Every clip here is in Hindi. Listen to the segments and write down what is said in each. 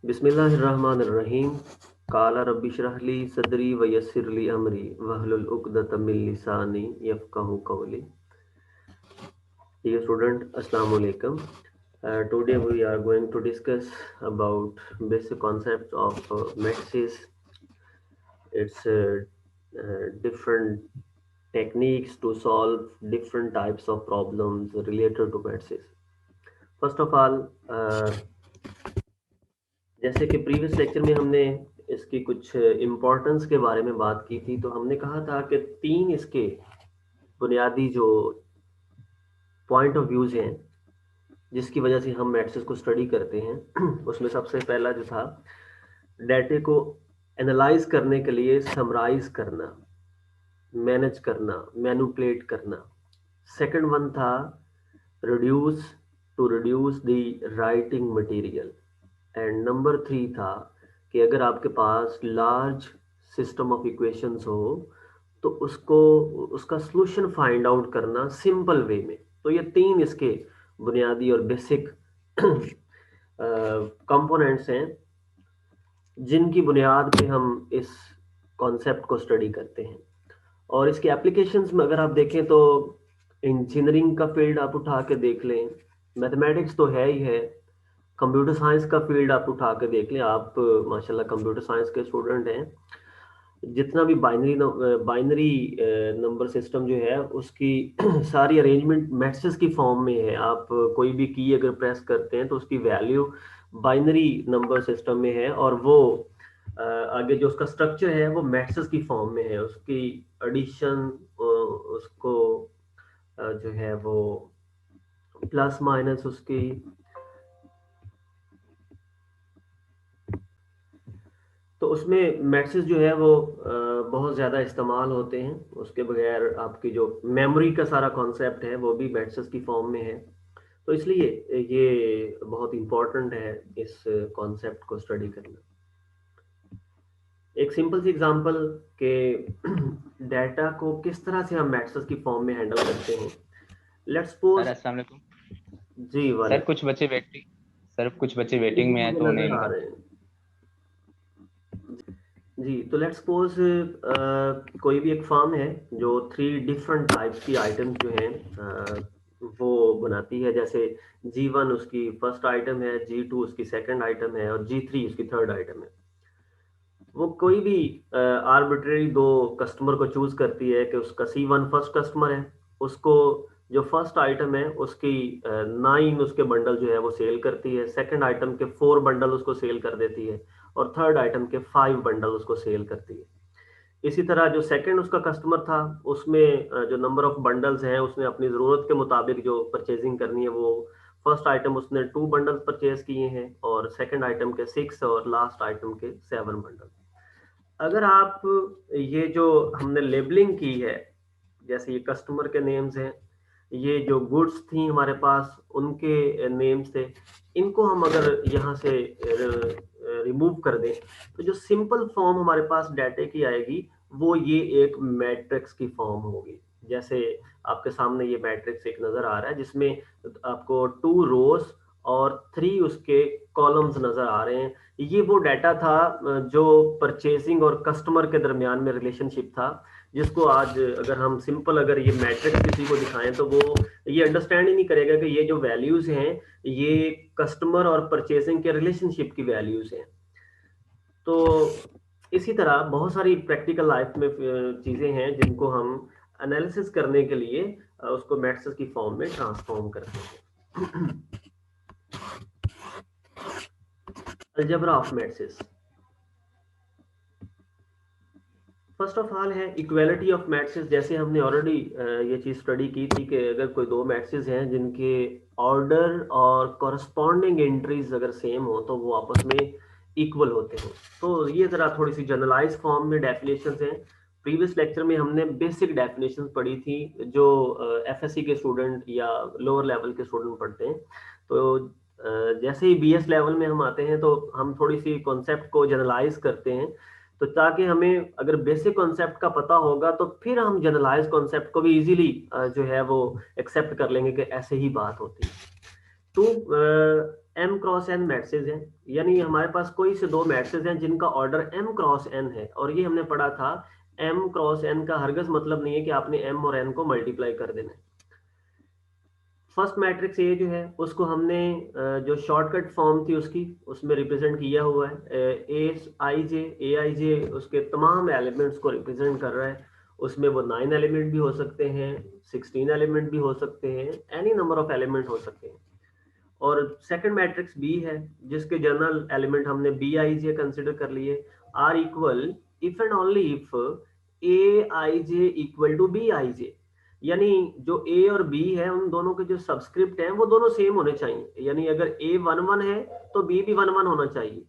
बिस्मिल्लाहिर्रहमानिर्रहीम। काला रब्बि इश्रह ली सदरी व यस्सिर ली अमरी वहलुल उक़दतम मिन लिसानी यफ़क़हू क़ौली। Dear student, Assalamu alaikum. Today we are going to discuss about basic concepts of matrices. Its different techniques to solve different types of problems related to matrices. First of all, जैसे कि प्रीवियस लेक्चर में हमने इसकी कुछ इम्पोर्टेंस के बारे में बात की थी, तो हमने कहा था कि तीन इसके बुनियादी जो पॉइंट ऑफ व्यूज हैं जिसकी वजह से हम मैट्रिक्स को स्टडी करते हैं उसमें सबसे पहला जो था, डाटे को एनालाइज करने के लिए समराइज करना, मैनेज करना, मैनिपुलेट करना। सेकंड वन था reduce to reduce the writing material. And number 3 था कि अगर आपके पास लार्ज सिस्टम ऑफ इक्वेशंस हो तो उसका सॉल्यूशन फाइंड आउट करना सिंपल वे में। तो ये तीन इसके बुनियादी और बेसिक कंपोनेंट्स हैं जिनकी बुनियाद पे हम इस कॉन्सेप्ट को स्टडी करते हैं। और इसके एप्लीकेशंस में अगर आप देखें तो इंजीनियरिंग का फील्ड आप उठा के देख लें, मैथमेटिक्स तो है ही है, कंप्यूटर साइंस का फील्ड आप उठा के देख लें। आप माशाल्लाह कंप्यूटर साइंस के स्टूडेंट हैं, जितना भी बाइनरी नंबर सिस्टम जो है उसकी सारी अरेंजमेंट मैट्रिसेस की फॉर्म में है। आप कोई भी की अगर प्रेस करते हैं तो उसकी वैल्यू बाइनरी नंबर सिस्टम में है, और वो आगे जो उसका स्ट्रक्चर है वो मैट्रिसेस की फॉर्म में है। उसकी एडिशन, उसको जो है वो प्लस माइनस उसकी, तो उसमें मैट्रिक्स जो है वो बहुत ज़्यादा इस्तेमाल होते हैं। उसके बगैर आपकी जो मेमोरी का सारा कॉन्सेप्ट है वो भी मैट्रिक्स की फॉर्म में है। तो इसलिए ये बहुत इम्पोर्टेंट है इस कॉन्सेप्ट को स्टडी करना। एक सिंपल सी एग्जांपल के डाटा को किस तरह से हम मैट्रिक्स की फॉर्म में हैंडल करते हैं। Let's suppose. सर अस्सलाम वालेकुम। जी सर वाले कुछ बच्चे वेटिंग में हैं मुझे तो उन्हें नजर आ इनका रहे हैं। जी, तो लेट्स सपोज कोई भी एक फर्म है जो 3 डिफरेंट टाइप्स की आइटम्स जो हैं वो बनाती है। जैसे G1 उसकी फर्स्ट आइटम है, G2 उसकी सेकंड आइटम है और G3 उसकी थर्ड आइटम है। वो कोई भी आर्बिट्रेरी दो कस्टमर को चूज करती है कि उसका C1 फर्स्ट कस्टमर है, उसको जो फर्स्ट आइटम है उसकी 9 उसके बंडल जो है वो सेल करती है, सेकंड आइटम के 4 बंडल उसको सेल कर देती है और थर्ड आइटम के 5 बंडल उसको सेल करती है। इसी तरह जो सेकंड उसका कस्टमर था उसमें जो नंबर ऑफ बंडल्स हैं उसने अपनी ज़रूरत के मुताबिक जो परचेजिंग करनी है, वो फर्स्ट आइटम उसने 2 बंडल परचेज किए हैं और सेकंड आइटम के 6 और लास्ट आइटम के 7 बंडल। अगर आप ये जो हमने लेबलिंग की है, जैसे ये कस्टमर के नेम्स हैं, ये जो गुड्स थी हमारे पास उनके नेम्स थे, इनको हम अगर यहाँ से रिमूव कर दें तो जो सिंपल फॉर्म हमारे पास डाटे की आएगी वो ये एक मैट्रिक्स की फॉर्म होगी। जैसे आपके सामने ये मैट्रिक्स एक नजर आ रहा है जिसमें आपको 2 रोज और 3 उसके कॉलम्स नजर आ रहे हैं। ये वो डाटा था जो परचेसिंग और कस्टमर के दरमियान में रिलेशनशिप था, जिसको आज अगर हम सिंपल अगर ये मैट्रिक्स किसी को दिखाएं तो वो ये अंडरस्टैंड ही नहीं करेगा कि ये जो वैल्यूज हैं ये कस्टमर और परचेसिंग के रिलेशनशिप की वैल्यूज हैं। तो इसी तरह बहुत सारी प्रैक्टिकल लाइफ में चीजें हैं जिनको हम एनालिसिस करने के लिए उसको मैट्रिक्स की फॉर्म में ट्रांसफॉर्म करते हैं। Algebra of matrix. First of all है इक्वालिटी ऑफ मैट्रिक्स। जैसे हमने ऑलरेडी ये चीज स्टडी की थी कि अगर कोई दो मैट्रिक्स हैं जिनके ऑर्डर और कॉरस्पॉन्डिंग एंट्रीज अगर सेम हो तो वो आपस में इक्वल होते हैं। तो ये जरा थोड़ी सी जनरलाइज फॉर्म में डेफिनेशंस हैं। प्रीवियस लेक्चर में हमने बेसिक डेफिनेशंस पढ़ी थी जो एफएससी के स्टूडेंट या लोअर लेवल के स्टूडेंट पढ़ते हैं। तो जैसे ही बीएस लेवल में हम आते हैं तो हम थोड़ी सी कॉन्सेप्ट को जनरलाइज करते हैं, तो ताकि हमें अगर बेसिक कॉन्सेप्ट का पता होगा तो फिर हम जनरलाइज कॉन्सेप्ट को भी इजीली जो है वो एक्सेप्ट कर लेंगे कि ऐसे ही बात होती है। तो m क्रॉस n मैट्रिसेस हैं, यानी हमारे पास कोई से दो मैट्रिसेस हैं जिनका ऑर्डर m क्रॉस n है, और ये हमने पढ़ा था m क्रॉस n का हरगिज मतलब नहीं है कि आपने m और n को मल्टीप्लाई कर देना है। फर्स्ट मैट्रिक्स ए जो है उसको हमने जो शॉर्टकट फॉर्म थी उसकी उसमें रिप्रेजेंट किया हुआ है, ए आई जे उसके तमाम एलिमेंट्स को रिप्रेजेंट कर रहा है। उसमें वो 9 एलिमेंट भी हो सकते हैं, 16 एलिमेंट भी हो सकते हैं, एनी नंबर ऑफ एलिमेंट हो सकते हैं। और सेकंड मैट्रिक्स बी है जिसके जनरल एलिमेंट हमने बी आई जे कंसिडर कर लिए, are equal if and only if A I J equal to B I J, यानी जो ए और बी है उन दोनों के जो सबस्क्रिप्ट हैं वो दोनों सेम होने चाहिए, यानी अगर ए 1 1 है तो बी भी 1 1 होना चाहिए,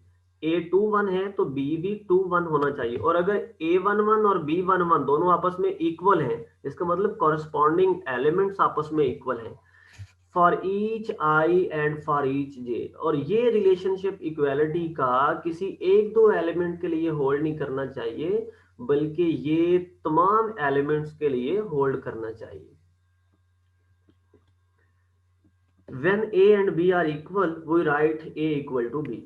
ए 2 1 है तो बी भी 2 1 होना चाहिए, और अगर ए 1 1 और बी 1 1 दोनों आपस में इक्वल हैं, इसका मतलब कॉरस्पॉन्डिंग एलिमेंट्स आपस में इक्वल हैं for each I and for each J. और ये रिलेशनशिप इक्वालिटी का किसी एक दो एलिमेंट के लिए होल्ड नहीं करना चाहिए, बल्कि ये तमाम एलिमेंट्स के लिए होल्ड करना चाहिए। When A and B are equal, we write A equal to B.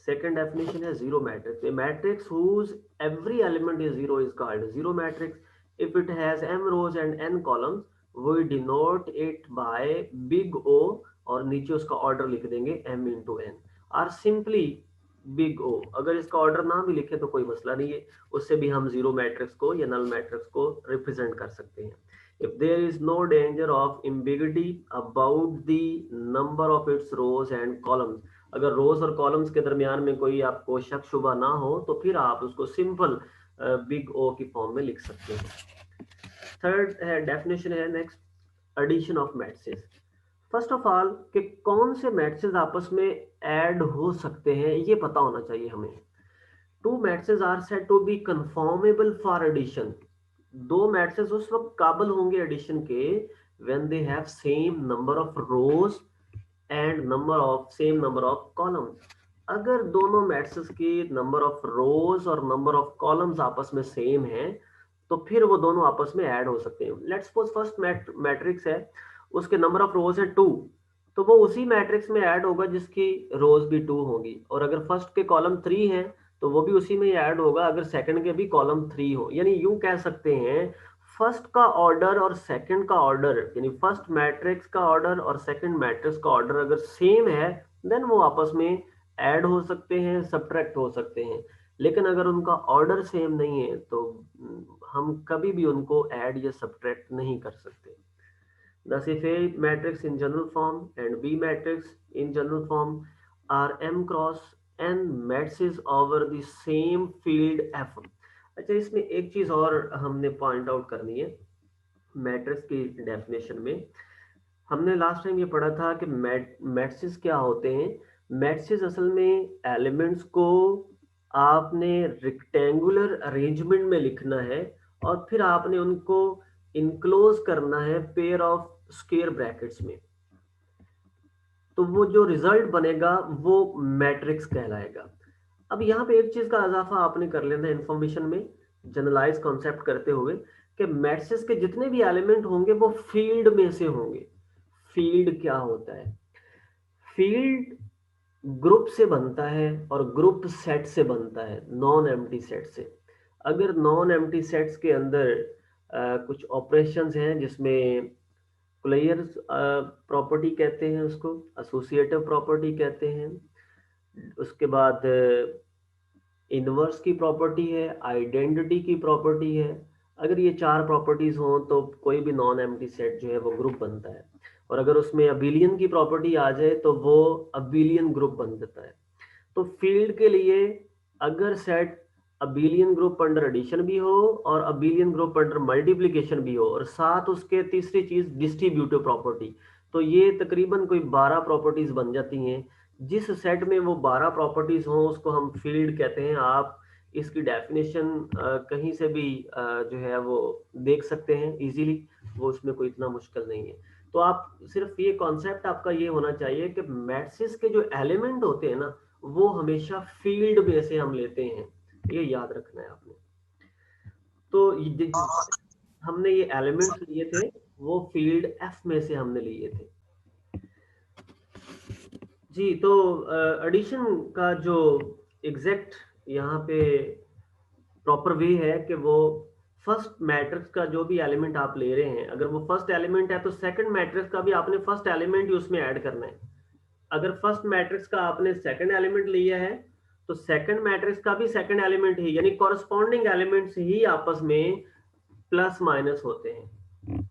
Second definition है zero matrix. A matrix whose every element is zero is called zero matrix. If it has m rows and n columns, we denote it by big O, और नीचे उसका ऑर्डर लिख देंगे m into n, और simply big O। अगर इसका ऑर्डर ना भी लिखे तो कोई मसला नहीं है, उससे भी हम जीरो मैट्रिक्स को या नल मैट्रिक्स को रिप्रेजेंट कर सकते हैं। If there is no danger of ambiguity about the number of its rows and columns, अगर रोज और कॉलम्स के दरमियान में कोई आपको शक शुबा ना हो तो फिर आप उसको सिंपल बिग ओ की फॉर्म में लिख सकते हैं। थर्ड है डेफिनेशन है next, addition of matrices. First of all कि कौन से मैट्रिसेस आपस में ऐड हो सकते हैं ये पता होना चाहिए हमें। Two matrices are said to be conformable for addition. दो मैट्रिसेस उस वक्त काबिल होंगे एडिशन के when they have same number of rows and same number of columns. अगर दोनों मैट्रिसेस की नंबर ऑफ रोज और नंबर ऑफ कॉलम्स आपस में सेम है तो फिर वो दोनों आपस में ऐड हो सकते हैं। लेट्स सपोज फर्स्ट मैट्रिक्स है, उसके नंबर ऑफ रोज है 2, तो वो उसी मैट्रिक्स में ऐड होगा जिसकी रोज भी 2 होगी, और अगर फर्स्ट के कॉलम 3 है तो वो भी उसी में ऐड होगा अगर सेकंड के भी कॉलम 3 हो। यानी यूं कह सकते हैं फर्स्ट का ऑर्डर और सेकंड का ऑर्डर, यानी फर्स्ट मैट्रिक्स का ऑर्डर और सेकंड मैट्रिक्स का ऑर्डर अगर सेम है देन वो आपस में ऐड हो सकते हैं, सब्ट्रैक्ट हो सकते हैं। लेकिन अगर उनका ऑर्डर सेम नहीं है तो हम कभी भी उनको ऐड या सब्ट्रैक्ट नहीं कर सकते। Thus, if A matrix in general form and B matrix in general form are M cross n matrices over the same field F। अच्छा, इसमें एक चीज और हमने पॉइंट आउट करनी है मैट्रिक्स की डेफिनेशन में। हमने लास्ट टाइम ये पढ़ा था कि मैट्रिसेस क्या होते हैं। मैट्रिसेस असल में एलिमेंट्स को आपने रेक्टेंगुलर अरेंजमेंट में लिखना है और फिर आपने उनको इनक्लोज करना है पेयर ऑफ स्क्वायर ब्रैकेट्स में, तो वो जो रिजल्ट बनेगा वो मैट्रिक्स कहलाएगा। अब यहाँ पे एक चीज का इजाफा आपने कर लेना है इंफॉर्मेशन में जनरलाइज कॉन्सेप्ट करते हुए कि मैट्रिक्स के जितने भी एलिमेंट होंगे वो फील्ड में से होंगे। फील्ड क्या होता है? फील्ड ग्रुप से बनता है और ग्रुप सेट से बनता है, नॉन एम्प्टी सेट से। अगर नॉन एम्प्टी सेट्स के अंदर कुछ ऑपरेशंस हैं जिसमें क्लेयर्स प्रॉपर्टी कहते हैं, उसको एसोसिएटिव प्रॉपर्टी कहते हैं, उसके बाद इनवर्स की प्रॉपर्टी है, आइडेंटिटी की प्रॉपर्टी है। अगर ये चार प्रॉपर्टीज हों तो कोई भी नॉन एम्प्टी सेट जो है वो ग्रुप बनता है, और अगर उसमें अबिलियन की प्रॉपर्टी आ जाए तो वो अबिलियन ग्रुप बन जाता है। तो फील्ड के लिए अगर set abelian group under addition भी हो और अबिलियन ग्रुप अंडर मल्टीप्लिकेशन भी हो और साथ उसके तीसरी चीज डिस्ट्रीब्यूटिव प्रॉपर्टी, तो ये तकरीबन कोई 12 प्रॉपर्टीज बन जाती हैं। जिस सेट में वो 12 प्रॉपर्टीज हों उसको हम फील्ड कहते हैं। आप इसकी डेफिनेशन कहीं से भी जो है वो देख सकते हैं इजीली, वो उसमें कोई इतना मुश्किल नहीं है। तो आप सिर्फ ये कॉन्सेप्ट आपका ये होना चाहिए कि मैट्रिक्स के जो एलिमेंट होते हैं ना वो हमेशा फील्ड में से हम लेते हैं, ये याद रखना है आपने। तो हमने ये एलिमेंट्स लिए थे वो फील्ड एफ में से हमने लिए थे। जी, तो एडिशन का जो एग्जैक्ट यहाँ पे प्रॉपर वे है कि वो फर्स्ट मैट्रिक्स का जो भी एलिमेंट आप ले रहे हैं, अगर वो फर्स्ट एलिमेंट है तो सेकंड मैट्रिक्स का भी आपने फर्स्ट एलिमेंट ही उसमें ऐड करना है। अगर फर्स्ट मैट्रिक्स का आपने सेकंड एलिमेंट लिया है तो सेकंड मैट्रिक्स का भी सेकंड एलिमेंट ही, यानी कॉरस्पॉन्डिंग एलिमेंट्स ही आपस में प्लस माइनस होते हैं।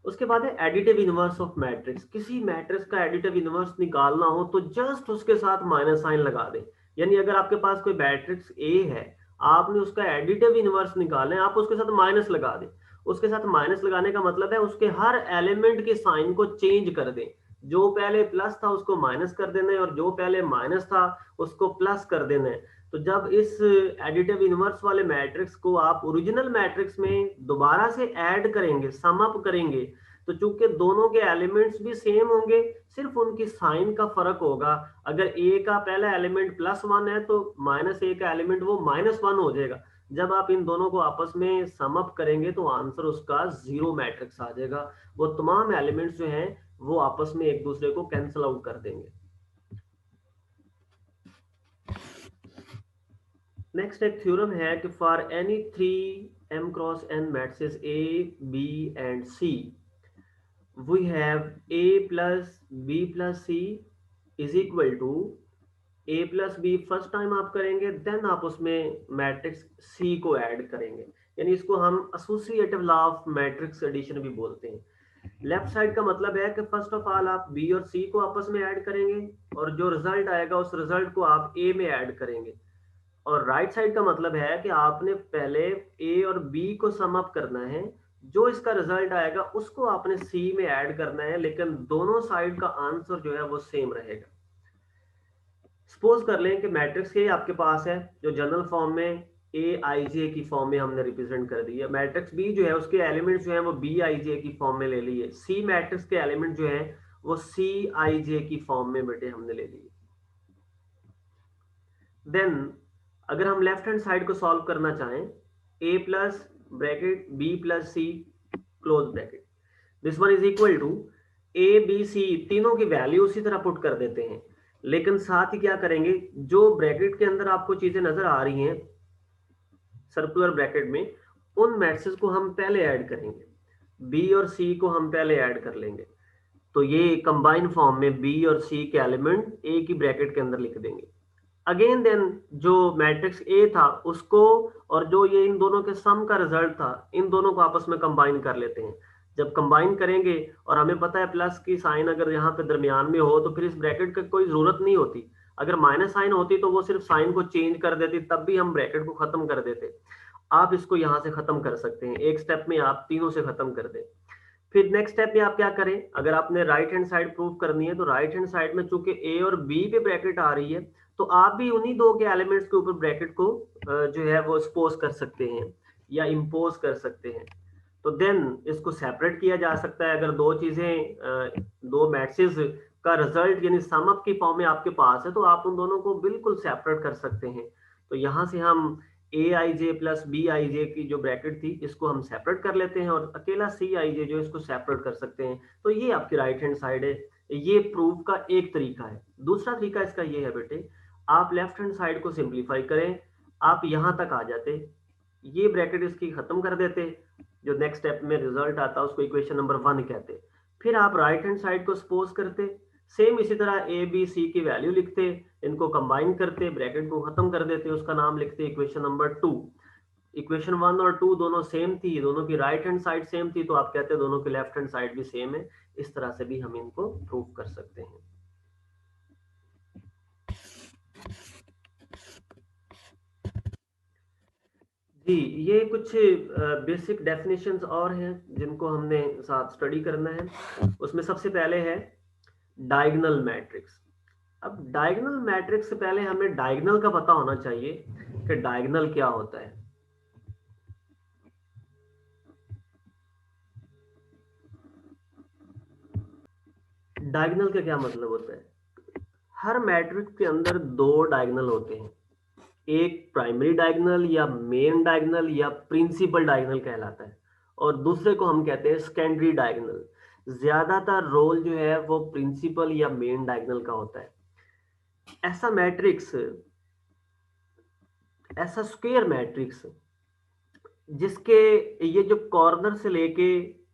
उसके बाद है एडिटिव इनवर्स ऑफ मैट्रिक्स। किसी मैट्रिक्स का एडिटिव इनवर्स निकालना हो तो जस्ट उसके साथ माइनस साइन लगा दें। यानी अगर आपके पास कोई मैट्रिक्स ए है, आपने उसका एडिटिव इनवर्स निकालना है, आप उसके साथ माइनस लगा दें। उसके साथ माइनस लगाने का मतलब है उसके हर एलिमेंट के साइन को चेंज कर दें। जो पहले प्लस था उसको माइनस कर देना है, और जो पहले माइनस था उसको प्लस कर देना है। तो जब इस एडिटिव इनवर्स वाले मैट्रिक्स को आप ओरिजिनल मैट्रिक्स में दोबारा से ऐड करेंगे, सम अप करेंगे, तो चूंकि दोनों के एलिमेंट्स भी सेम होंगे, सिर्फ उनकी साइन का फर्क होगा। अगर ए का पहला एलिमेंट +1 है तो माइनस ए का एलिमेंट वो -1 हो जाएगा। जब आप इन दोनों को आपस में सम अप करेंगे तो आंसर उसका 0 मैट्रिक्स आ जाएगा। वो तमाम एलिमेंट्स जो हैं वो आपस में एक दूसरे को कैंसिल आउट कर देंगे। नेक्स्ट एक थ्योरम है कि for any 3 m cross n matrices A, B and C, we have A plus B plus C is equal to A plus B first time आप करेंगे, देन आप उसमें मैट्रिक्स C को ऐड करेंगे। यानी इसको हम associative law of matrix addition भी बोलते हैं। लेफ्ट साइड का मतलब है कि फर्स्ट ऑफ ऑल आप B और C को आपस में ऐड करेंगे, और जो रिजल्ट आएगा उस रिजल्ट को आप A में ऐड करेंगे। और राइट साइड का मतलब है कि आपने पहले ए और बी को सम अप करना है, जो इसका रिजल्ट आएगा उसको आपने सी में ऐड करना है, लेकिन दोनों साइड का आंसर जो है वो सेम रहेगा। सपोज कर लें कि मैट्रिक्स ए आपके पास है जो जनरल फॉर्म में ए आई जे की फॉर्म में हमने रिप्रेजेंट कर दी है। मैट्रिक्स बी जो है उसके एलिमेंट्स जो है वो बी आई जे की फॉर्म में ले लिए। सी मैट्रिक्स के एलिमेंट जो है वो सी आई जे की फॉर्म में बेटे हमने ले लिए। देन अगर हम लेफ्ट हैंड साइड को सॉल्व करना चाहें, a plus bracket b plus c close bracket, this one is equal to a b c, तीनों की वैल्यू उसी तरह पुट कर देते हैं। लेकिन साथ ही क्या करेंगे, जो ब्रैकेट के अंदर आपको चीजें नजर आ रही हैं सर्कुलर ब्रैकेट में, उन मैट्रिसेस को हम पहले ऐड करेंगे। b और c को हम पहले ऐड कर लेंगे, तो ये कंबाइन फॉर्म में b और c के एलिमेंट a की ब्रैकेट के अंदर लिख देंगे। अगेन देन जो मैट्रिक्स ए था उसको, और जो ये इन दोनों के सम का रिजल्ट था, इन दोनों को आपस में कंबाइन कर लेते हैं। जब कंबाइन करेंगे, और हमें पता है प्लस की साइन अगर यहाँ पे दरमियान में हो तो फिर इस ब्रैकेट की कोई जरूरत नहीं होती। अगर माइनस साइन होती तो वो सिर्फ साइन को चेंज कर देती, तब भी हम ब्रैकेट को खत्म कर देते। आप इसको यहाँ से खत्म कर सकते हैं, एक स्टेप में आप तीनों से खत्म कर दें। फिर नेक्स्ट स्टेप में आप क्या करें, अगर आपने राइट हैंड साइड प्रूव करनी है तो राइट हैंड साइड में चूंकि ए और बी पे ब्रैकेट आ रही है, तो आप भी उन्हीं दो के एलिमेंट्स के ऊपर ब्रैकेट को जो है वो स्पोज कर सकते हैं या इम्पोज कर सकते हैं। तो देन इसको सेपरेट किया जा सकता है। अगर दो चीजें दो मैट्रिसेस का रिजल्ट यानी सम अप की फॉर्म में आपके पास है तो आप उन दोनों को बिल्कुल सेपरेट कर सकते हैं। तो यहाँ से हम ए I J plus B I जे की जो ब्रैकेट थी इसको हम सेपरेट कर लेते हैं, और अकेला सी आई जे जो इसको सेपरेट कर सकते हैं। तो ये आपकी राइट हैंड साइड है। ये प्रूफ का एक तरीका है। दूसरा तरीका इसका ये है बेटे, आप लेफ्ट हैंड साइड को सिंप्लीफाई करें, आप यहां तक आ जाते, ये ब्रैकेट इसकी खत्म कर देते, जो नेक्स्ट स्टेप में रिजल्ट आता उसको इक्वेशन नंबर 1 कहते। फिर आप राइट हैंड साइड को सपोज करते, सेम इसी तरह ए बी सी की वैल्यू लिखते, इनको कंबाइन करते, ब्रैकेट को खत्म कर देते, उसका नाम लिखते इक्वेशन नंबर 2। इक्वेशन 1 और 2 दोनों सेम थी, दोनों की राइट हैंड साइड सेम थी, तो आप कहते दोनों की लेफ्ट हैंड साइड भी सेम है। इस तरह से भी हम इनको प्रूव कर सकते हैं। जी, ये कुछ बेसिक डेफिनेशंस और हैं जिनको हमने साथ स्टडी करना है। उसमें सबसे पहले है डायगोनल मैट्रिक्स। अब डायगोनल मैट्रिक्स से पहले हमें डायगोनल का पता होना चाहिए कि डायगोनल क्या होता है। डायगोनल का क्या मतलब होता है? हर मैट्रिक्स के अंदर दो डायगोनल होते हैं, एक प्राइमरी डायगोनल या मेन डायगोनल या प्रिंसिपल डायगोनल कहलाता है, और दूसरे को हम कहते हैं सेकेंडरी डायगोनल। ज्यादातर रोल जो है वो प्रिंसिपल या मेन डायगोनल का होता है। ऐसा मैट्रिक्स, ऐसा स्क्वायर मैट्रिक्स जिसके ये जो कॉर्नर से लेके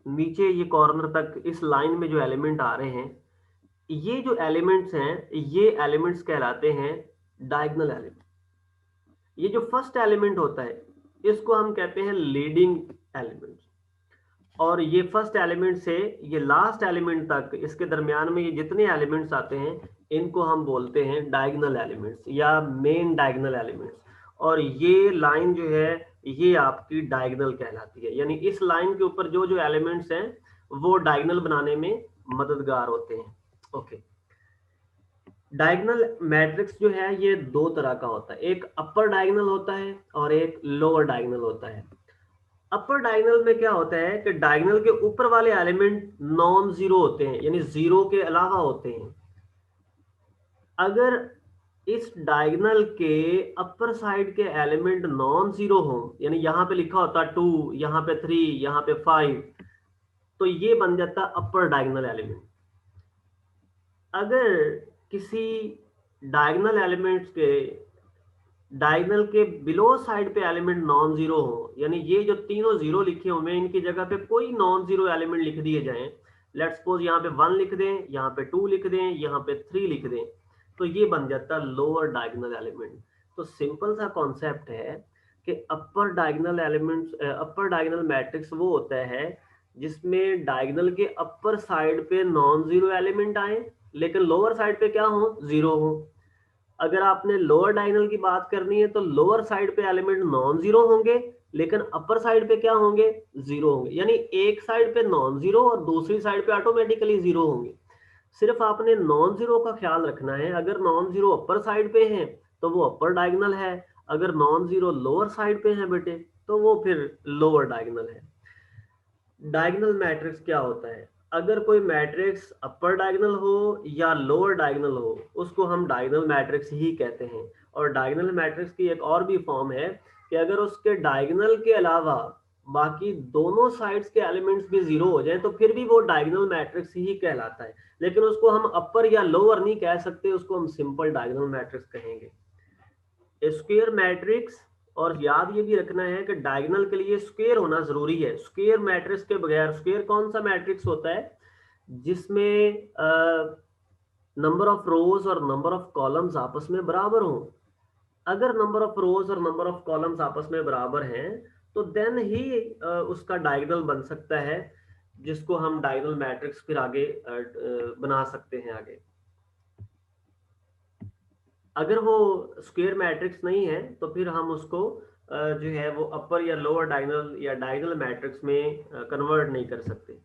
नीचे ये कॉर्नर तक इस लाइन में जो एलिमेंट आ रहे हैं, ये जो एलिमेंट्स हैं, ये एलिमेंट्स कहलाते हैं डायगोनल एलिमेंट। ये जो फर्स्ट एलिमेंट होता है इसको हम कहते हैं लीडिंग एलिमेंट, और ये फर्स्ट एलिमेंट से ये लास्ट एलिमेंट तक इसके दरमियान में ये जितने एलिमेंट्स आते हैं इनको हम बोलते हैं डायगोनल एलिमेंट्स या मेन डायगोनल एलिमेंट्स। और ये लाइन जो है ये आपकी डायगोनल कहलाती है, यानी इस लाइन के ऊपर जो जो एलिमेंट्स हैं वो डायगोनल बनाने में मददगार होते हैं। ओके, डायगोनल मैट्रिक्स जो है ये दो तरह का होता है, एक अपर डायगोनल होता है और एक लोअर डायगोनल होता है। अपर डायगोनल में क्या होता है कि डायगोनल के ऊपर वाले एलिमेंट नॉन जीरो होते हैं, यानी जीरो के अलावा होते हैं। अगर इस डायगोनल के अपर साइड के एलिमेंट नॉन जीरो हो, यानी यहां पे लिखा होता 2, यहां पे 3, यहां पे 5, तो ये बन जाता अपर डायगोनल एलिमेंट। अगर किसी डायगोनल एलिमेंट्स के डायगोनल के बिलो साइड पे एलिमेंट नॉन जीरो हो, यानी ये जो तीनों जीरो लिखे हुए हैं इनकी जगह पे कोई नॉन जीरो एलिमेंट लिख दिए जाएं, लेट्स सपोज यहाँ पे 1 लिख दें, यहाँ पे 2 लिख दें, यहाँ पे 3 लिख दें, तो ये बन जाता लोअर डायगोनल एलिमेंट। तो सिंपल सा कॉन्सेप्ट है कि अपर डायगोनल एलिमेंट्स, अपर डायगोनल मैट्रिक्स वो होता है जिसमें डायगोनल के अपर साइड पे नॉन जीरो एलिमेंट आए लेकिन लोअर साइड पे क्या हो, जीरो हो। अगर आपने लोअर डायगोनल की बात करनी है तो लोअर साइड पे एलिमेंट नॉन जीरो होंगे लेकिन अपर साइड पे क्या होंगे, जीरो होंगे, यानी एक साइड पे नॉन जीरो और दूसरी साइड पे ऑटोमेटिकली जीरो होंगे। सिर्फ आपने नॉन जीरो का ख्याल रखना है, अगर नॉन जीरो अपर साइड पे है तो वो अपर डायगोनल है, अगर नॉन जीरो लोअर साइड पे है बेटे तो वो फिर लोअर डायगोनल है। डायगोनल मैट्रिक्स क्या होता है, अगर कोई मैट्रिक्स अपर डायगोनल हो या लोअर डायगोनल हो उसको हम डायगोनल मैट्रिक्स ही कहते हैं। और डायगोनल मैट्रिक्स की एक और भी फॉर्म है कि अगर उसके डायगोनल के अलावा बाकी दोनों साइड्स के एलिमेंट्स भी जीरो हो जाए तो फिर भी वो डायगोनल मैट्रिक्स ही कहलाता है, लेकिन उसको हम अपर या लोअर नहीं कह सकते, उसको हम सिंपल डायगोनल मैट्रिक्स कहेंगे। स्क्वायर मैट्रिक्स, और याद ये भी रखना है कि डायगोनल के लिए स्क्वायर होना जरूरी है, स्क्वायर मैट्रिक्स के बगैर, स्क्वायर कौन सा मैट्रिक्स होता है जिसमें नंबर ऑफ रोज और नंबर ऑफ कॉलम्स आपस में बराबर हो। अगर नंबर ऑफ रोज और नंबर ऑफ कॉलम्स आपस में बराबर हैं तो देन ही उसका डायगोनल बन सकता है, जिसको हम डायगोनल मैट्रिक्स फिर आगे बना सकते हैं आगे। अगर वो स्क्वायर मैट्रिक्स नहीं है तो फिर हम उसको जो है वो अपर या लोअर डायगोनल या डायगोनल मैट्रिक्स में कन्वर्ट नहीं कर सकते।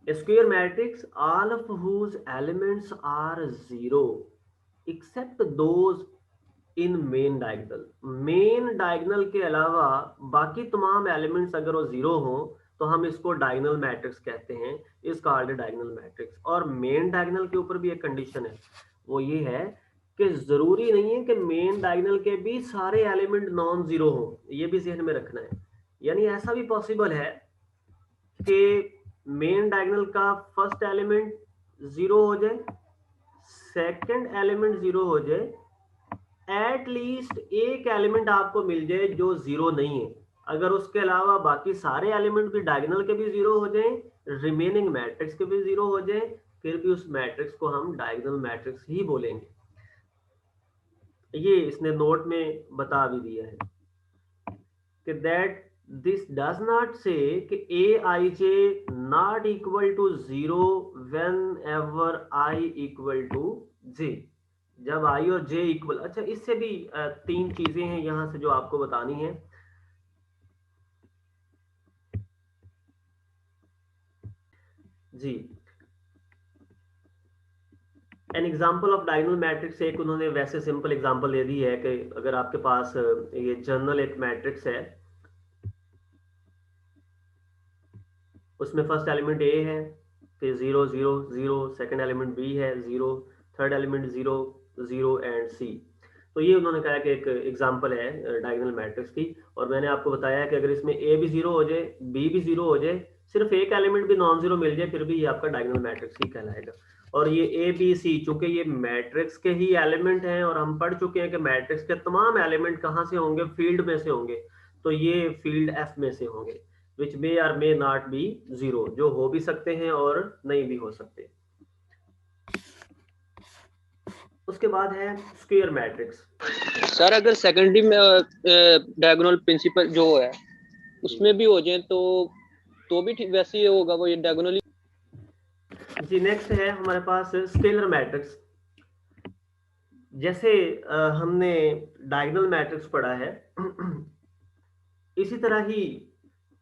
Square matrix all of whose elements are zero except those in main diagonal. Main diagonal के अलावा बाकी तमाम एलिमेंट्स अगर वो जीरो हो तो हम इसको डायगोनल मैट्रिक्स कहते हैं, इस कॉल्ड डायगोनल मैट्रिक्स। और मेन डायगोनल के ऊपर भी एक कंडीशन है, वो ये है कि जरूरी नहीं है कि मेन डायगोनल के भी सारे एलिमेंट नॉन जीरो हो, ये भी ध्यान में रखना है। यानी ऐसा भी पॉसिबल है कि मेन डायगोनल का फर्स्ट एलिमेंट जीरो हो जाए, सेकंड एलिमेंट जीरो हो जाए, एट लीस्ट एक एलिमेंट आपको मिल जाए जो जीरो नहीं है। अगर उसके अलावा बाकी सारे एलिमेंट भी डायगोनल के भी जीरो हो जाएं, रिमेनिंग मैट्रिक्स के भी जीरो हो जाएं, फिर भी उस मैट्रिक्स को हम डायगोनल मैट्रिक्स ही बोलेंगे। ये इसने नोट में बता भी दिया है कि that this does not say that A I J not equal to zero whenever I equal to J, जब आई और जे इक्वल। अच्छा, इससे भी तीन चीजें हैं यहां से जो आपको बतानी है। जी, an example of diagonal matrix, एक उन्होंने वैसे सिंपल एग्जाम्पल दे दी है कि अगर आपके पास ये जर्नल एक मैट्रिक्स है, उसमें फर्स्ट एलिमेंट ए है, फिर 0 0 0, सेकंड एलिमेंट बी है 0, थर्ड एलिमेंट 0 0 एंड सी। तो ये उन्होंने कहा कि एक एग्जांपल है डायगोनल मैट्रिक्स की, और मैंने आपको बताया कि अगर इसमें ए भी 0 हो जाए, बी भी 0 हो जाए, सिर्फ एक एलिमेंट भी नॉन जीरो मिल जाए फिर भी ये आपका डायगोनल मैट्रिक्स ही कहलाएगा। और ये ए बी सी चूंकि ये मैट्रिक्स के ही एलिमेंट हैं और हम पढ़ चुके हैं कि मैट्रिक्स के तमाम एलिमेंट कहाँ से होंगे, फील्ड में से होंगे, तो ये फील्ड एफ में से होंगे, which may or may not be zero, जो हो भी सकते हैं और नहीं भी हो सकते। उसके बाद है स्क्वायर मैट्रिक्स। सर अगर सेकेंडरी में डायगोनल प्रिंसिपल जो है उसमें भी हो जाए तो भी ठीक वैसे ही होगा वो, ये डायगोनली। जी नेक्स्ट है हमारे पास स्केलर मैट्रिक्स। जैसे हमने डायगोनल मैट्रिक्स पढ़ा है इसी तरह ही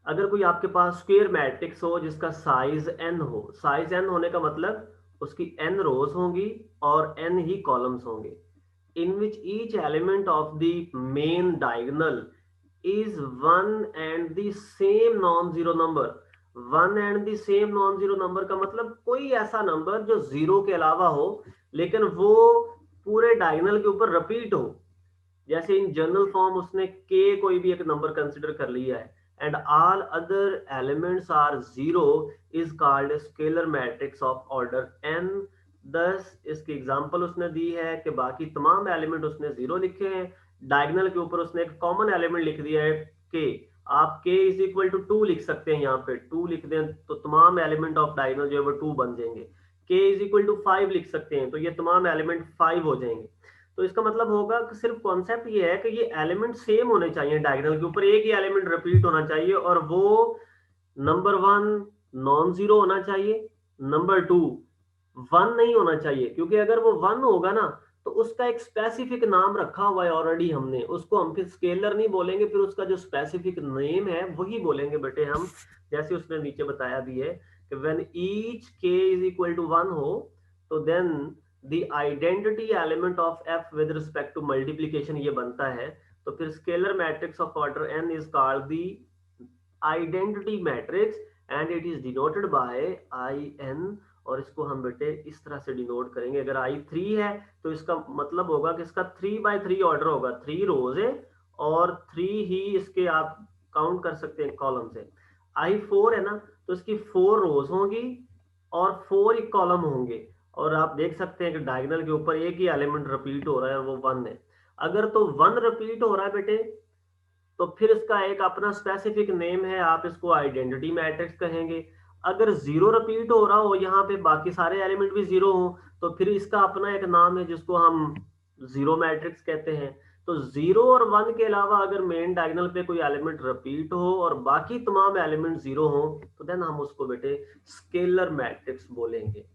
अगर कोई आपके पास स्क्वायर मैट्रिक्स हो जिसका साइज n हो, साइज n होने का मतलब उसकी n रोज होंगी और n ही कॉलम्स होंगे, in which each element of the main diagonal is one and the same non-zero number। One and the same non zero number का मतलब कोई ऐसा नंबर जो जीरो के अलावा हो लेकिन वो पूरे डायगोनल के ऊपर रिपीट हो। जैसे इन जनरल फॉर्म उसने k कोई भी एक नंबर कंसिडर कर लिया है and all other elements are zero is called a scalar matrix of order n। thus इसकी एग्जांपल उसने दी है कि बाकी तमाम एलिमेंट उसने जीरो लिखे हैं, डायगोनल के ऊपर उसने एक कॉमन एलिमेंट लिख दिया है k। आप k इज इक्वल टू 2 लिख सकते हैं, यहाँ पे 2 लिख दें तो तमाम एलिमेंट ऑफ डायगोनल जो है वो 2 बन जाएंगे। k इज इक्वल टू 5 लिख सकते हैं तो ये तमाम एलिमेंट 5 हो जाएंगे। तो इसका मतलब होगा कि सिर्फ कॉन्सेप्ट ये है कि ये एलिमेंट सेम होने चाहिए, डायगोनल के ऊपर एक ही एलिमेंट रिपीट होना चाहिए और वो नंबर 1 नॉन जीरो होना चाहिए, नंबर 2 1 नहीं होना चाहिए, क्योंकि अगर वो 1 होगा ना तो उसका एक स्पेसिफिक नाम रखा हुआ है ऑलरेडी हमने, उसको हम फिर स्केलर नहीं बोलेंगे, फिर उसका जो स्पेसिफिक नेम है वही बोलेंगे बेटे हम। जैसे उसने नीचे बताया भी है कि when each k is equal to 1 हो तो then the identity element of f with respect to multiplication ये बनता है। तो फिर scalar matrix of order n is called the identity matrix and it is denoted by in। और इसको हम बेटे इस तरह से डिनोट करेंगे, अगर i3 है तो इसका मतलब होगा कि इसका 3x3 ऑर्डर होगा, 3 रोज है और 3 ही इसके आप काउंट कर सकते हैं कॉलम से। i4 है ना तो इसकी 4 रोज होंगी और 4 ही कॉलम होंगे और आप देख सकते हैं कि डायगोनल के ऊपर एक ही एलिमेंट रिपीट हो रहा है और वो 1 है। अगर तो 1 रिपीट हो रहा है बेटे तो फिर इसका एक अपना स्पेसिफिक नेम है, आप इसको आइडेंटिटी मैट्रिक्स कहेंगे। अगर 0 रिपीट हो रहा हो यहाँ पे बाकी सारे एलिमेंट भी 0 हो तो फिर इसका अपना एक नाम है जिसको हम जीरो मैट्रिक्स कहते हैं। तो 0 और 1 के अलावा अगर मेन डायगोनल पे कोई एलिमेंट रिपीट हो और बाकी तमाम एलिमेंट 0 हो तो देन हम उसको बेटे स्केलर मैट्रिक्स बोलेंगे।